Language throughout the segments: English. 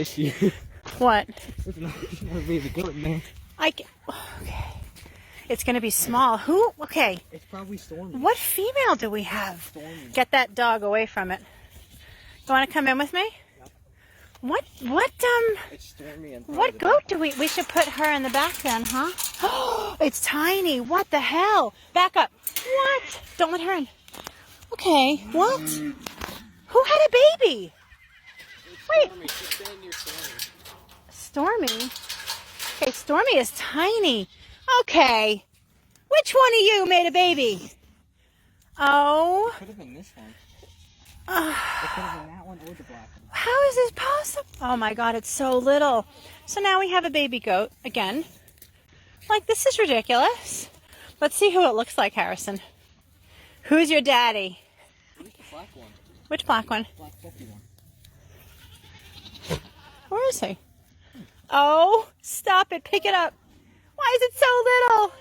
issue. What? There's another baby goat in there. Okay. It's gonna be small. Who? Okay. It's probably Stormy. What female do we have? Stormy. Get that dog away from it. You want to come in with me? Yep. What It's Stormy and what goat do we should put her in the back then, huh? Oh, it's tiny. What the hell? Back up. What? Don't let her in. Okay. What? Who had a baby? Wait. Stormy. She's standing near Stormy. Stormy? Okay, Stormy is tiny. Okay. Which one of you made a baby? Oh. It could have been this one. It could have been that one or the black one. How is this possible? Oh my God, it's so little. So now we have a baby goat again. Like, this is ridiculous. Let's see who it looks like, Harrison. Who's your daddy? Where's the black one? Which black one? Black fluffy one. Where is he? Oh, stop it. Pick it up. Why is it so little?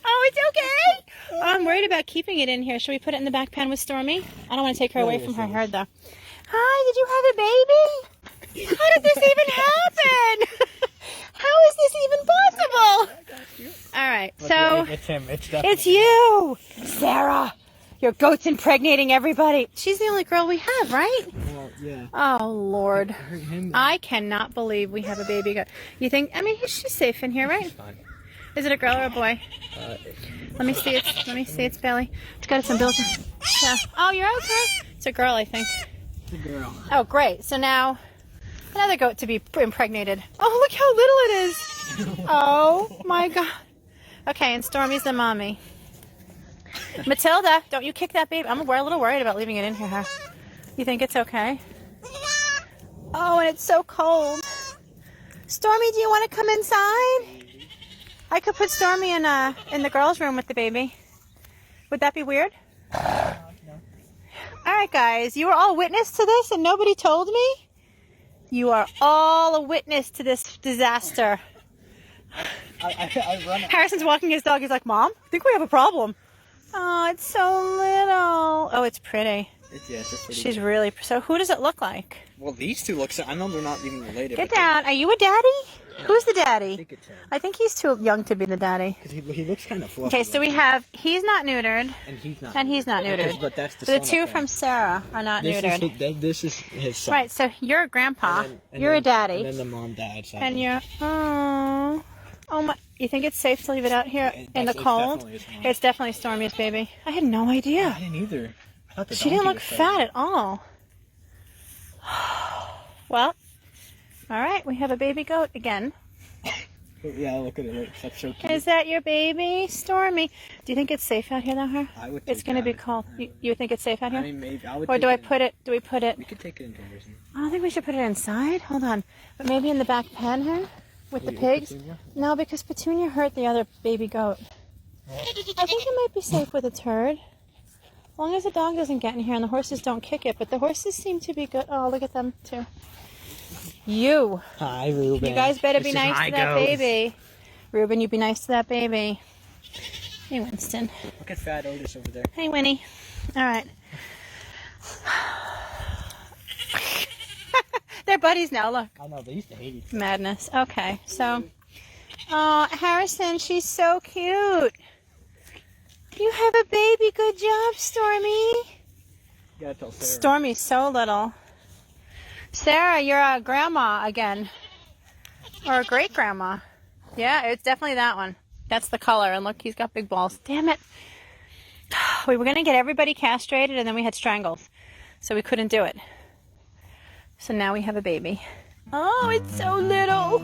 Oh, it's okay. Oh, I'm worried about keeping it in here. Should we put it in the back pen with Stormy? I don't want to take her away from her herd, though. Hi, did you have a baby? How did this even happen? How is this even possible? All right, so It's him. It's definitely it's you, Sarah. Your goat's impregnating everybody. She's the only girl we have, right? Well, yeah. Oh, Lord. Him. I cannot believe we have a baby goat. You think, I mean, she's safe in here, right? Fine. Is it a girl or a boy? Let me see its belly. It's got some built in. Yeah. Oh, you're okay. It's a girl, I think. It's a girl. Oh, great. So now another goat to be impregnated. Oh, look how little it is. Oh, my God. Okay, and Stormy's the mommy. Matilda, don't you kick that baby. I'm a little worried about leaving it in here, huh? You think it's okay? Oh, and it's so cold. Stormy, do you want to come inside? I could put Stormy in the girls' room with the baby. Would that be weird? No. All right, guys, you were all witness to this and nobody told me? You are all a witness to this disaster. I run it. Harrison's walking his dog. He's like, Mom, I think we have a problem. Oh, it's so little. Oh, it's pretty. It's pretty She's good. really... So who does it look like? Well, these two look... I know they're not even related. Get but down. Are you a daddy? Who's the I daddy? think it's him. I think he's too young to be the daddy. 'Cause he looks kind of fluffy. Okay, so we have... He's not neutered. And he's not. And he's not neutered. But that's the The son two up there. from Sarah are not neutered. This is his son. Right, so you're a grandpa. And You're a then- daddy. And then the mom, dad side. And you're... Oh my... You think it's safe to leave it out here in the It's cold? definitely his mom. It's definitely Stormy's baby. I had no idea. I didn't either. I thought the She didn't donkey look was fat at all. Well, all right, we have a baby goat again. Yeah, look at it. It's like so cute. Is that your baby, Stormy? Do you think it's safe out here, though, huh? I would. It's going to be cold. You think it's safe out I here? mean, maybe I would. Or take do I it in- put it? Do we put it? We could take it indoors. I don't think we should put it inside. Hold on, but maybe in the back pen here with the Maybe pigs. Petunia? No, because Petunia hurt the other baby goat. I think it might be safe with its herd. As long as the dog doesn't get in here and the horses don't kick it. But the horses seem to be good. Oh, look at them, too. You. Hi, Ruben. You guys better be This is nice my to that goat. baby. Ruben, you be nice to that baby. Hey, Winston. Look at Fat Otis over there. Hey, Winnie. All right. They're buddies now, look. I know, they used to hate each other. Madness. Okay, so... Oh, Harrison, she's so cute. You have a baby. Good job, Stormy. You gotta tell Sarah. Stormy's so little. Sarah, you're a grandma again. Or a great-grandma. Yeah, it's definitely that one. That's the color. And look, he's got big balls. Damn it. We were going to get everybody castrated, and then we had strangles. So we couldn't do it. So now we have a baby. Oh, it's so little.